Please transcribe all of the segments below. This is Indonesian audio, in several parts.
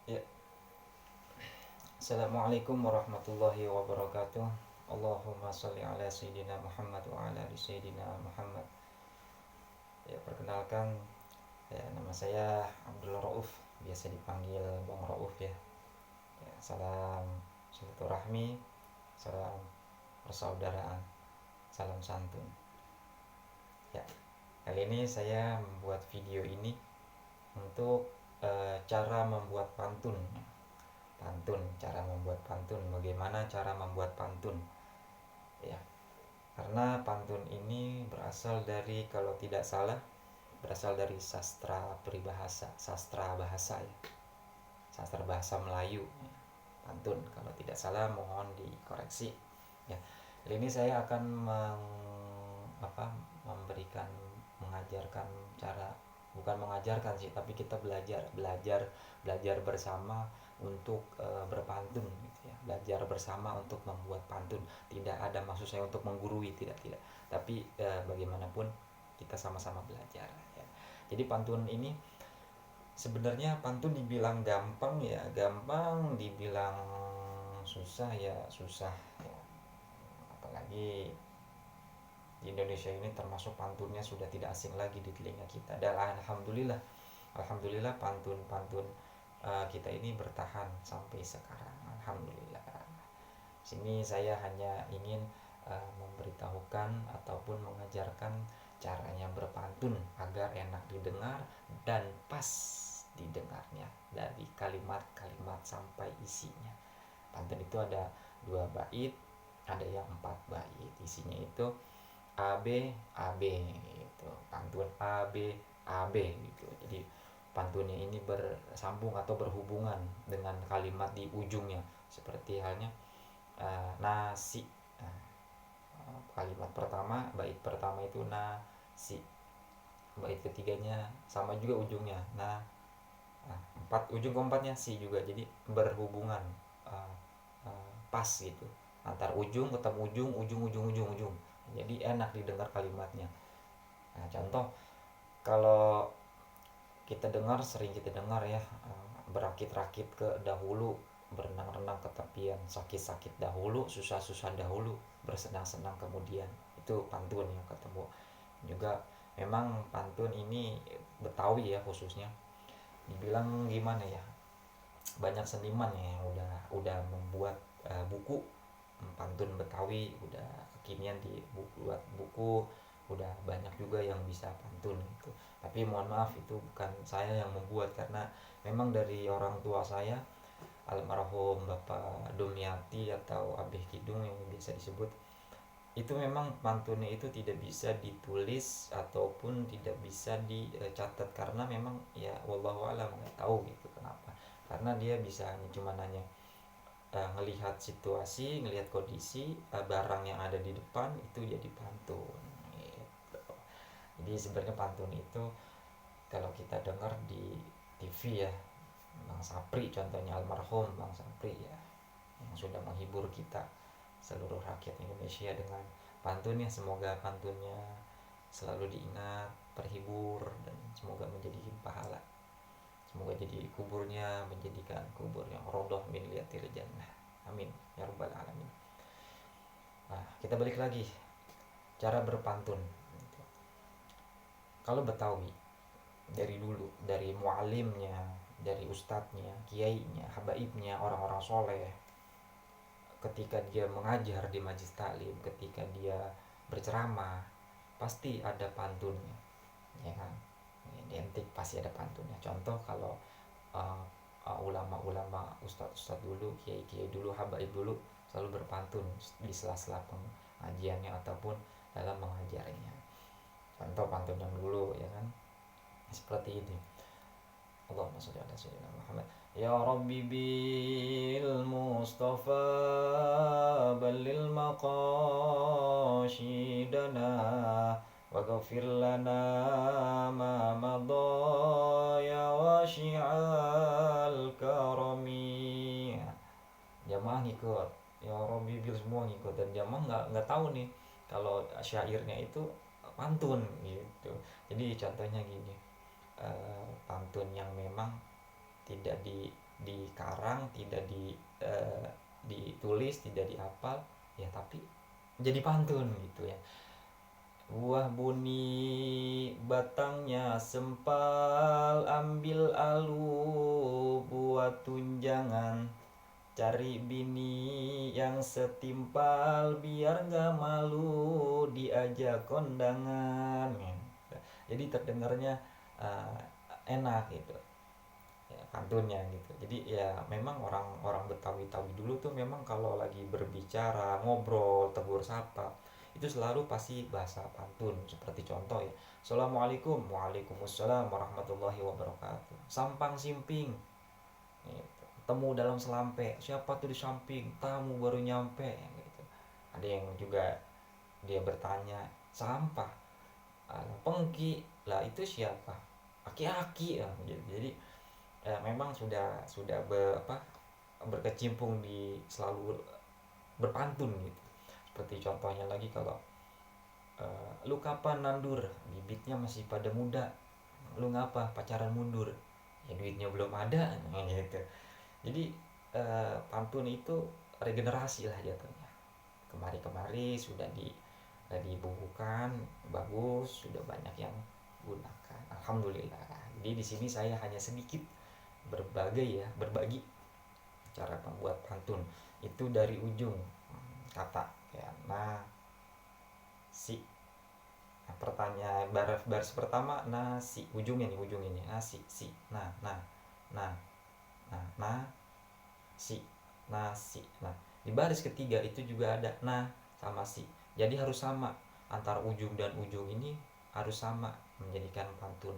Ya, Assalamualaikum warahmatullahi wabarakatuh. Allahumma sholli ala sayyidina Muhammad wa ala ali sayyidina Muhammad. Ya, perkenalkan, ya, nama saya Abdul Rauf, biasa dipanggil Bang Rauf ya. Ya, salam silaturahmi, salam persaudaraan, salam santun. Ya, kali ini saya membuat video ini untuk cara membuat pantun. Cara membuat pantun. Bagaimana cara membuat pantun? Ya, karena pantun ini berasal dari, kalau tidak salah, berasal dari sastra peribahasa, sastra bahasa ya, sastra bahasa Melayu. Pantun kalau tidak salah, mohon dikoreksi. Ya, kali ini saya akan memberikan, mengajarkan cara, bukan mengajarkan sih, tapi kita belajar belajar belajar bersama untuk berpantun gitu ya, belajar bersama untuk membuat pantun. Tidak ada maksud saya untuk menggurui, tidak, tapi bagaimanapun kita sama-sama belajar ya. Jadi pantun ini sebenarnya, pantun dibilang gampang ya gampang, dibilang susah ya susah ya. Apalagi di Indonesia ini termasuk pantunnya sudah tidak asing lagi di telinga kita. Dan alhamdulillah pantun-pantun kita ini bertahan sampai sekarang, alhamdulillah. Sini saya hanya ingin memberitahukan ataupun mengajarkan caranya berpantun agar enak didengar dan pas didengarnya, dari kalimat-kalimat sampai isinya. Pantun itu ada 2 bait, ada yang 4 bait. Isinya itu AB AB gitu. Pantun AB AB gitu. Jadi pantunnya ini bersambung atau berhubungan dengan kalimat di ujungnya, seperti halnya nasi. Kalimat pertama, bait pertama itu nasi, bait ketiganya sama juga ujungnya empat, ujung keempatnya si juga, jadi berhubungan, uh, pas gitu, antar ujung ketemu ujung, jadi enak didengar kalimatnya. Nah, contoh, kalau sering kita dengar ya, berakit-rakit ke dahulu, berenang-renang ke tepian, sakit-sakit dahulu, susah-susah dahulu, bersenang-senang kemudian. Itu pantun yang ketemu. Juga memang pantun ini Betawi ya khususnya, dibilang gimana ya, banyak seniman ya yang udah membuat buku pantun Betawi, udah kekinian dibuat buku, udah banyak juga yang bisa pantun gitu. Tapi mohon maaf, itu bukan saya yang membuat, karena memang dari orang tua saya, almarhum Bapak Dumyati atau Abih Kidung yang biasa disebut, itu memang pantunnya itu tidak bisa ditulis ataupun tidak bisa dicatat, karena memang ya wallahu alam, nggak tahu gitu kenapa. Karena dia bisa cuma nanya, ngelihat situasi, ngelihat kondisi, barang yang ada di depan itu jadi pantun gitu. Jadi sebenarnya pantun itu kalau kita dengar di TV ya, Bang Sapri contohnya, almarhum Bang Sapri ya, yang sudah menghibur kita seluruh rakyat Indonesia dengan pantunnya. Semoga pantunnya selalu diingat, terhibur, dan semoga menjadi pahala. Semoga jadi kuburnya menjadikan kubur yang rodoh min liatil jannah. Amin ya rabbal alamin. Nah, kita balik lagi cara berpantun. Kalau Betawi dari dulu, dari mualimnya, dari ustadznya, kiainya, habaibnya, orang-orang soleh, ketika dia mengajar di majlis taklim, ketika dia berceramah, pasti ada pantunnya, ya kan? Identik pasti ada pantunnya. Contoh, kalau uh, ulama-ulama, ustadz-ustadz dulu, kiai-kiai dulu, habaib dulu, selalu berpantun di sela-sela pengajiannya ataupun dalam mengajarnya. Contoh pantun yang dulu ya kan, seperti ini. Allahumma sholli ala sayyidina Muhammad. Ya Rabbi bil Mustafa balil maqasidana waghfir lana ma madha ya wasi'al karami. Jamaah ngikut, ya Rabbi bil, semua ngikut, dan jamaah nggak tahu nih kalau syairnya itu pantun gitu. Jadi contohnya gini, pantun yang memang tidak dikarang, tidak ditulis, tidak dihafal ya, tapi jadi pantun gitu ya. Buah buni batangnya sempal, ambil alu buat tunjangan. Cari bini yang setimpal, biar gak malu diajak kondangan. Jadi terdengarnya uh, enak gitu ya, pantunnya gitu. Jadi ya memang orang-orang Betawi-Tawi dulu tuh memang kalau lagi berbicara, ngobrol, tegur sapa, itu selalu pasti bahasa pantun. Seperti contoh ya, Assalamualaikum, Waalaikumsalam warahmatullahi wabarakatuh. Sampang simping gitu. Temu dalam selampe, siapa tuh di samping, tamu baru nyampe gitu. Ada yang juga dia bertanya, sampah, pengki lah itu siapa, aki-aki ya gitu. Jadi memang sudah berkecimpung di selalu berpantun gitu. Seperti contohnya lagi kalau lu kapan nandur, bibitnya masih pada muda, lu ngapa pacaran mundur, ya duitnya belum ada gitu. Jadi pantun itu regenerasi lah jatuhnya, kemari-kemari sudah dibukukan bagus, sudah banyak yang gunakan, alhamdulillah. Jadi di sini saya hanya sedikit berbagi cara membuat pantun itu dari ujung kata ya. Nah si, nah, pertanyaan baris pertama nasi, ujung ini nasi si, nah nah si, nasi. Nah di baris ketiga itu juga ada nah sama si, jadi harus sama, antar ujung dan ujung ini harus sama menjadikan pantun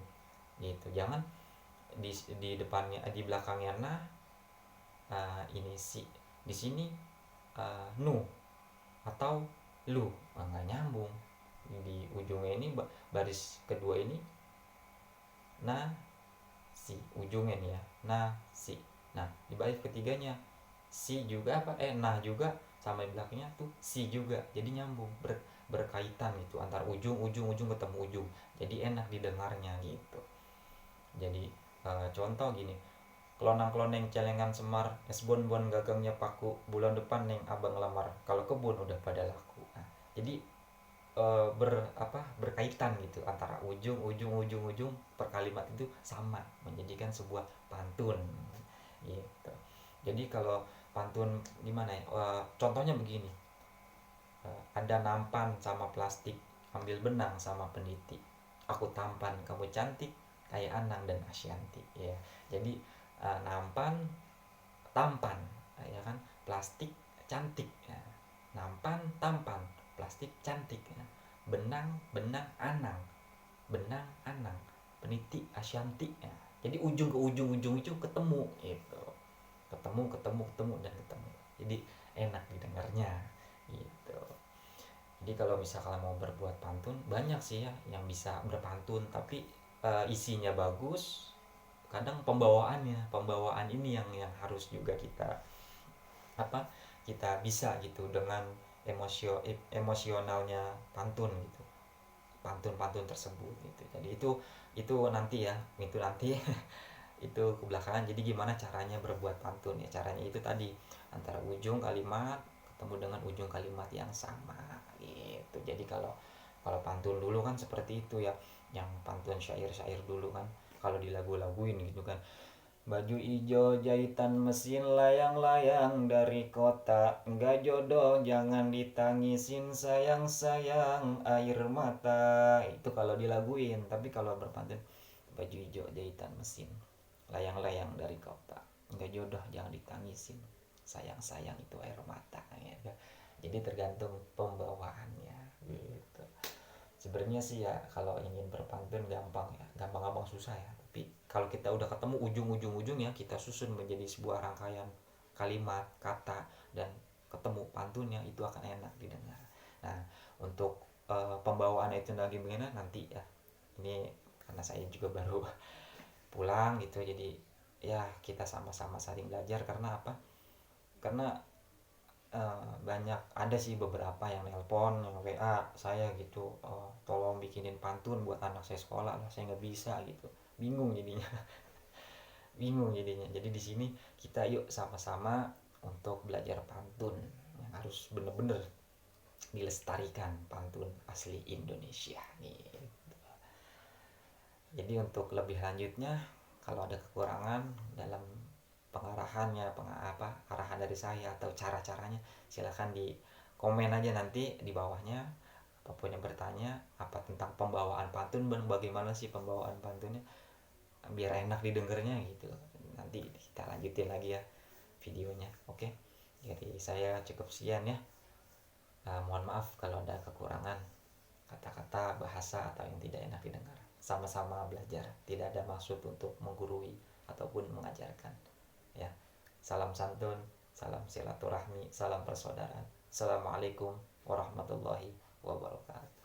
gitu. Jangan di depannya, di belakangnya nah, ini si, di sini nu atau lu, nggak nyambung. Di ujungnya ini baris kedua ini nah si, ujungnya nih ya nah si. Nah di baris ketiganya si juga nah juga, sama di belakangnya tuh si juga, jadi nyambung, berkaitan gitu, antar ujung ketemu ujung, jadi enak didengarnya gitu. Jadi contoh gini, kelonang-keloneng celengan semar, es bon-bon gagangnya paku, bulan depan neng abang lamar, kalau kebun udah pada laku. Nah, jadi berkaitan gitu, antara ujung per kalimat itu sama, menjadikan sebuah pantun gitu. Jadi kalau pantun gimana ya, contohnya begini, ada nampan sama plastik, ambil benang sama peniti, aku tampan kamu cantik kayak Anang dan Asyanti ya. Jadi nampan, tampan ya kan, plastik, cantik ya. Nampan, tampan, plastik, cantik ya. Benang, Anang, peniti, Asyanti ya. Jadi ujung ke ujung itu ketemu gitu, ketemu dan ketemu, jadi enak didengarnya gitu. Jadi kalau misalkan mau berbuat pantun, banyak sih ya yang bisa berpantun, tapi isinya bagus. Kadang pembawaan ini yang harus juga kita apa kita bisa gitu, dengan emosionalnya pantun gitu, pantun tersebut gitu. Jadi itu nanti itu kebelakangan. Jadi gimana caranya berbuat pantun ya, caranya itu tadi, antara ujung kalimat ketemu dengan ujung kalimat yang sama gitu. Jadi kalau kalau pantun dulu kan seperti itu ya, yang pantun syair-syair dulu kan, kalau di lagu-laguin gitu kan, baju ijo jahitan mesin, layang-layang dari kota, enggak jodoh jangan ditangisin, sayang-sayang air mata, itu kalau dilaguin. Tapi kalau berpantun, baju ijo jahitan mesin, layang-layang dari kota, enggak jodoh jangan ditangisin, sayang-sayang itu air mata ya. Jadi tergantung pembawaannya gitu. Sebenarnya sih ya kalau ingin berpantun gampang ya, gampang susah ya. Tapi kalau kita udah ketemu ujung-ujungnya, kita susun menjadi sebuah rangkaian kalimat, kata, dan ketemu pantunnya, itu akan enak didengar. Nah untuk pembawaan itu lagi bagaimana nanti ya, ini karena saya juga baru pulang gitu, jadi ya kita sama-sama saling belajar. Karena apa, karena banyak, ada sih beberapa yang nelpon, yang WA saya gitu, tolong bikinin pantun buat anak saya sekolah lah, saya nggak bisa gitu, bingung jadinya. bingung jadinya. Jadi di sini kita yuk sama-sama untuk belajar pantun yang harus bener-bener dilestarikan, pantun asli Indonesia nih. Jadi untuk lebih lanjutnya, kalau ada kekurangan dalam pengarahannya, arahan dari saya atau cara-caranya, silahkan di komen aja nanti di bawahnya. Apapun yang bertanya, apa tentang pembawaan pantun, bagaimana sih pembawaan pantunnya, biar enak didengarnya gitu. Nanti kita lanjutin lagi ya videonya. Oke, jadi saya cukup sekian ya. Mohon maaf kalau ada kekurangan kata-kata, bahasa atau yang tidak enak didengar. Sama-sama belajar, tidak ada maksud untuk menggurui ataupun mengajarkan ya. Salam santun, salam silaturahmi, salam persaudaraan. Assalamualaikum warahmatullahi wabarakatuh.